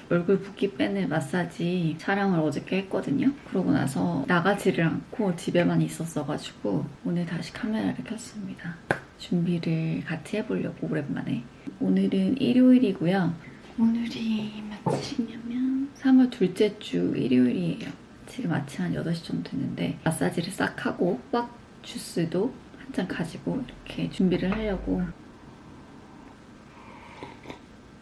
얼굴 붓기 빼는 마사지 촬영을 어저께 했거든요. 그러고 나서 나가지를 않고 집에만 있었어가지고 오늘 다시 카메라를 켰습니다. 준비를 같이 해보려고 오랜만에. 오늘은 일요일이고요. 오늘이 며칠이냐면 3월 둘째 주 일요일이에요. 지금 아침 한 8시 정도 됐는데 마사지를 싹 하고 호박 주스도 한 잔 가지고 이렇게 준비를 하려고.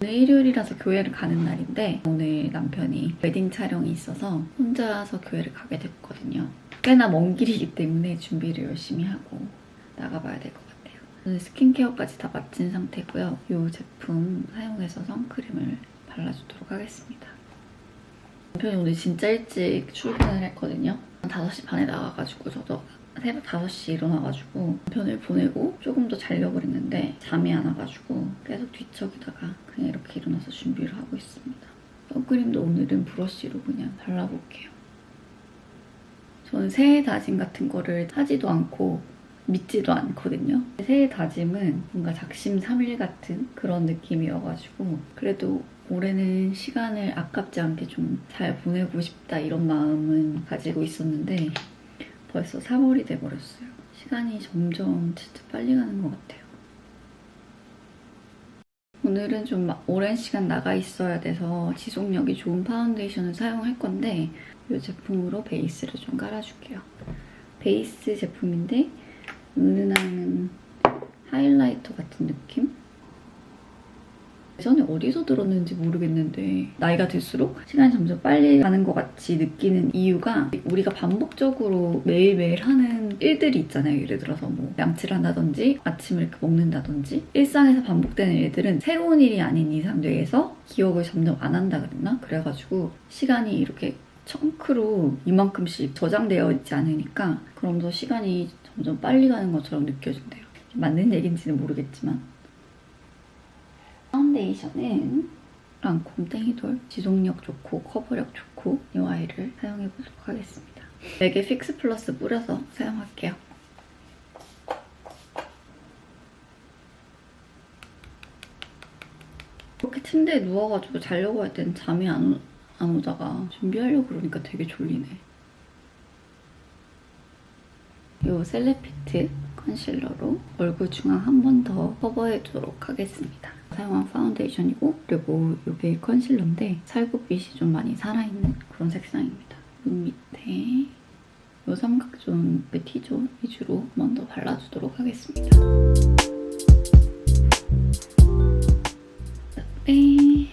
오늘 일요일이라서 교회를 가는 날인데 오늘 남편이 웨딩 촬영이 있어서 혼자서 교회를 가게 됐거든요. 꽤나 먼 길이기 때문에 준비를 열심히 하고 나가봐야 될 것 같아요. 오늘 스킨케어까지 다 마친 상태고요. 이 제품 사용해서 선크림을 발라주도록 하겠습니다. 남편이 오늘 진짜 일찍 출근을 했거든요. 5시 반에 나가가지고 저도 새벽 5시에 일어나가지고 남편을 보내고 조금 더 자려고 그랬는데 잠이 안 와가지고 계속 뒤척이다가 그냥 이렇게 일어나서 준비를 하고 있습니다. 선크림도 오늘은 브러쉬로 그냥 발라볼게요. 저는 새해 다짐 같은 거를 하지도 않고 믿지도 않거든요. 새해 다짐은 뭔가 작심삼일 같은 그런 느낌이어가지고 그래도 올해는 시간을 아깝지 않게 좀 잘 보내고 싶다 이런 마음은 가지고 있었는데 벌써 3월이 돼버렸어요. 시간이 점점 진짜 빨리 가는 것 같아요. 오늘은 좀 오랜 시간 나가 있어야 돼서 지속력이 좋은 파운데이션을 사용할 건데 이 제품으로 베이스를 좀 깔아줄게요. 베이스 제품인데 은은한 하이라이터 같은 느낌? 예전에 어디서 들었는지 모르겠는데 나이가 들수록 시간이 점점 빨리 가는 것 같이 느끼는 이유가 우리가 반복적으로 매일매일 하는 일들이 있잖아요. 예를 들어서 뭐 양치를 한다든지 아침을 이렇게 먹는다든지 일상에서 반복되는 일들은 새로운 일이 아닌 이상 뇌에서 기억을 점점 안 한다 그랬나? 그래가지고 시간이 이렇게 청크로 이만큼씩 저장되어 있지 않으니까 그러면서 시간이 점점 빨리 가는 것처럼 느껴진대요. 맞는 얘기인지는 모르겠지만 파운데이션은 랑콤 땡이돌 지속력 좋고 커버력 좋고 이 아이를 사용해보도록 하겠습니다. 맥에 픽스 플러스 뿌려서 사용할게요. 이렇게 침대에 누워가지고 자려고 할 때는 잠이 안 오다가 준비하려고 그러니까 되게 졸리네. 이 셀레피트 컨실러로 얼굴 중앙 한 번 더 커버해주도록 하겠습니다. 사용한 파운데이션이고 그리고 이게 컨실러인데 살구빛이 좀 많이 살아있는 그런 색상입니다. 눈 밑에 이 삼각존 T존 위주로 한 번 더 발라주도록 하겠습니다. 네,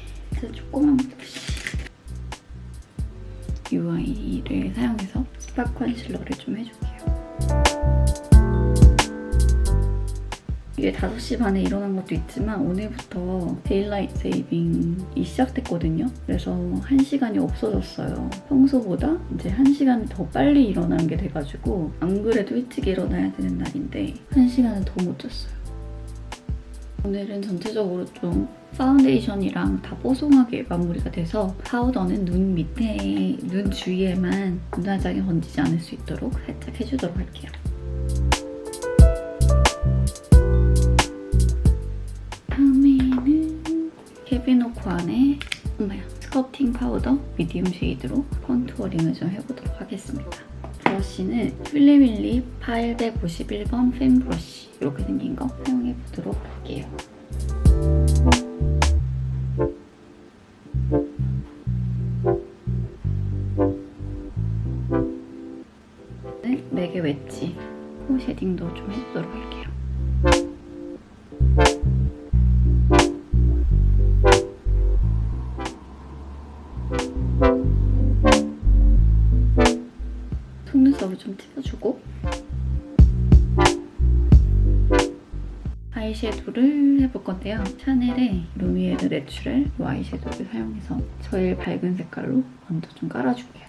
조그만 브러쉬 UI를 사용해서 스파 컨실러를 좀 해줄게요. 이게 5시 반에 일어난 것도 있지만 오늘부터 데일라이트 세이빙이 시작됐거든요. 그래서 1시간이 없어졌어요. 평소보다 이제 1시간 더 빨리 일어나는 게 돼가지고 안 그래도 일찍 일어나야 되는 날인데 1시간은 더 못 잤어요. 오늘은 전체적으로 좀 파운데이션이랑 다 뽀송하게 마무리가 돼서 파우더는 눈 밑에, 눈 주위에만 눈화장이 번지지 않을 수 있도록 살짝 해주도록 할게요. 다음에는 캐비노코 안에 스커팅 파우더 미디움 쉐이드로 컨투어링을 좀 해보도록 하겠습니다. 브러쉬는 필리밀리 851번 팬 브러쉬 이렇게 생긴 거 사용해보도록 할게요. 맥의 웨지 코 쉐딩도 좀 해주도록 할게요. 속눈썹을 좀 찝어주고 아이섀도우를 해볼 건데요. 샤넬의 루미에르 내추럴 이 아이섀도우를 사용해서 제일 밝은 색깔로 먼저 좀 깔아줄게요.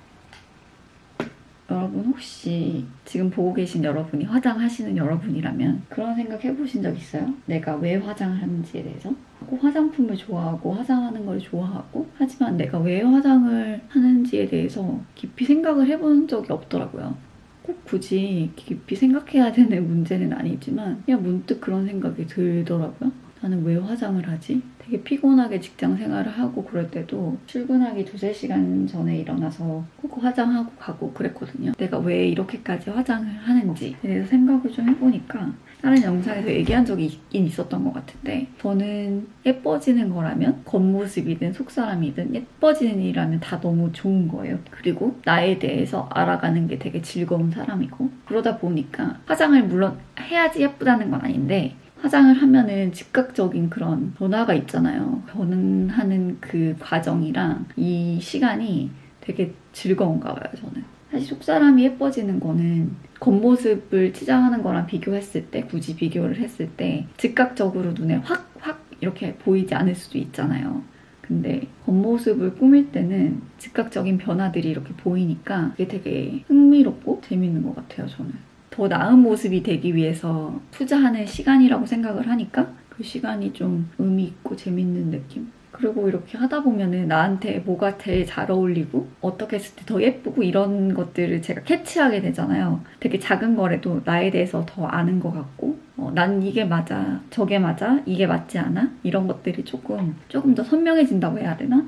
여러분 혹시 지금 보고 계신 여러분이 화장하시는 여러분이라면 그런 생각 해보신 적 있어요? 내가 왜 화장을 하는지에 대해서? 꼭 화장품을 좋아하고 화장하는 걸 좋아하고 하지만 내가 왜 화장을 하는지에 대해서 깊이 생각을 해본 적이 없더라고요. 꼭 굳이 깊이 생각해야 되는 문제는 아니지만 그냥 문득 그런 생각이 들더라고요. 나는 왜 화장을 하지? 되게 피곤하게 직장 생활을 하고 그럴 때도 출근하기 2-3시간 전에 일어나서 꼭 화장하고 가고 그랬거든요. 내가 왜 이렇게까지 화장을 하는지에 대해서 생각을 좀 해보니까 다른 영상에서 얘기한 적이 있긴 있었던 것 같은데 저는 예뻐지는 거라면 겉모습이든 속사람이든 예뻐지는 일이라면 다 너무 좋은 거예요. 그리고 나에 대해서 알아가는 게 되게 즐거운 사람이고 그러다 보니까 화장을 물론 해야지 예쁘다는 건 아닌데 화장을 하면은 즉각적인 그런 변화가 있잖아요. 변하는 그 과정이랑 이 시간이 되게 즐거운가 봐요, 저는. 사실 속사람이 예뻐지는 거는 겉모습을 치장하는 거랑 비교했을 때, 굳이 비교를 했을 때 즉각적으로 눈에 확 이렇게 보이지 않을 수도 있잖아요. 근데 겉모습을 꾸밀 때는 즉각적인 변화들이 이렇게 보이니까 그게 되게 흥미롭고 재밌는 것 같아요, 저는. 더 나은 모습이 되기 위해서 투자하는 시간이라고 생각을 하니까 그 시간이 좀 의미 있고 재밌는 느낌? 그리고 이렇게 하다 보면은 나한테 뭐가 제일 잘 어울리고 어떻게 했을 때 더 예쁘고 이런 것들을 제가 캐치하게 되잖아요. 되게 작은 거라도 나에 대해서 더 아는 것 같고 난 이게 맞아, 저게 맞아, 이게 맞지 않아? 이런 것들이 조금 더 선명해진다고 해야 되나?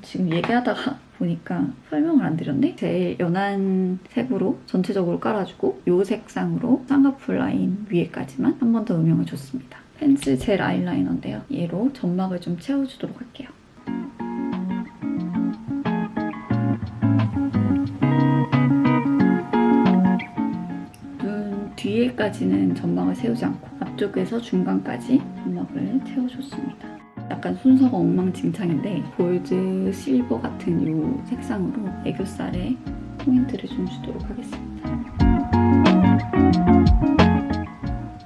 지금 얘기하다가 보니까 설명을 안 드렸네? 제일 연한 색으로 전체적으로 깔아주고 이 색상으로 쌍꺼풀 라인 위에까지만 한 번 더 음영을 줬습니다. 펜슬 젤 아이라이너인데요. 얘로 점막을 좀 채워주도록 할게요. 눈 뒤에까지는 점막을 세우지 않고 앞쪽에서 중간까지 점막을 채워줬습니다. 약간 순서가 엉망진창인데 골드, 실버 같은 이 색상으로 애교살에 포인트를 좀 주도록 하겠습니다.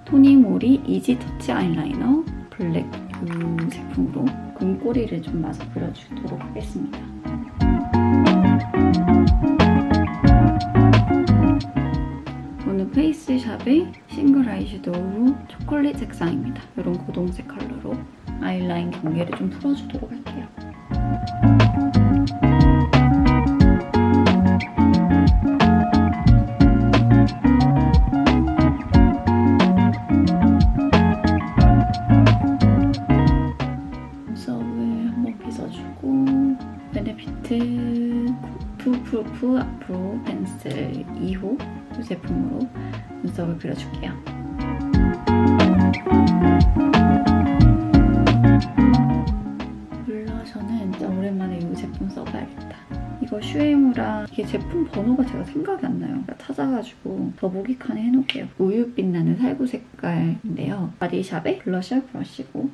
토니모리 이지 터치 아이라이너 블랙 이 제품으로 금꼬리를 좀 마저 그려주도록 하겠습니다. 이거는 페이스샵의 싱글 아이섀도우 초콜릿 색상입니다. 이런 고동색 컬러로 아이라인 경계를 좀 풀어주도록 할게요. 눈썹을 한번 빗어주고 베네피트 코프 프루프 앞으로 펜슬 2호 이 제품으로 눈썹을 그려줄게요. 블러셔는 진짜 오랜만에 이 제품 써봐야겠다. 이거 슈에무라 이게 제품 번호가 제가 생각이 안 나요. 찾아가지고 더보기칸에 해놓을게요. 우유빛 나는 살구 색깔인데요. 바디샵의 블러셔 브러쉬고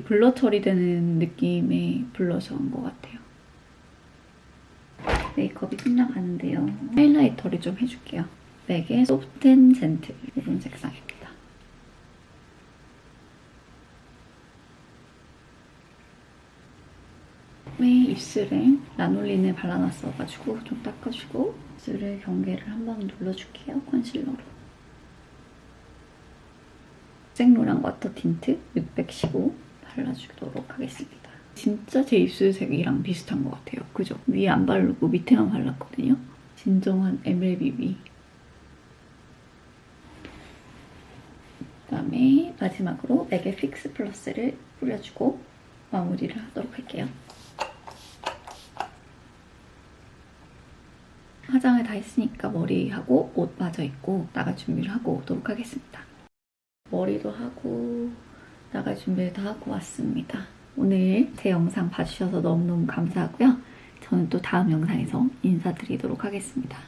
블러 처리되는 느낌의 블러셔인 것 같아요. 메이크업이 끝나가는데요. 하이라이터를 좀 해줄게요. 맥의 소프트 앤 젠틀 이런 색상입니다. 입술에 라놀린을 발라놨어가지고 좀 닦아주고 입술의 경계를 한번 눌러줄게요. 컨실러로. 생로랑 워터 틴트 615 발라주도록 하겠습니다. 진짜 제 입술색이랑 비슷한 것 같아요. 그죠? 위에 안 바르고 밑에만 발랐거든요. 진정한 MLBB. 그다음에 마지막으로 맥의 픽스 플러스를 뿌려주고 마무리를 하도록 할게요. 화장을 다 했으니까 머리하고 옷 마저 입고 나갈 준비를 하고 오도록 하겠습니다. 머리도 하고 나갈 준비를 다 하고 왔습니다. 오늘 제 영상 봐주셔서 너무너무 감사하고요. 저는 또 다음 영상에서 인사드리도록 하겠습니다.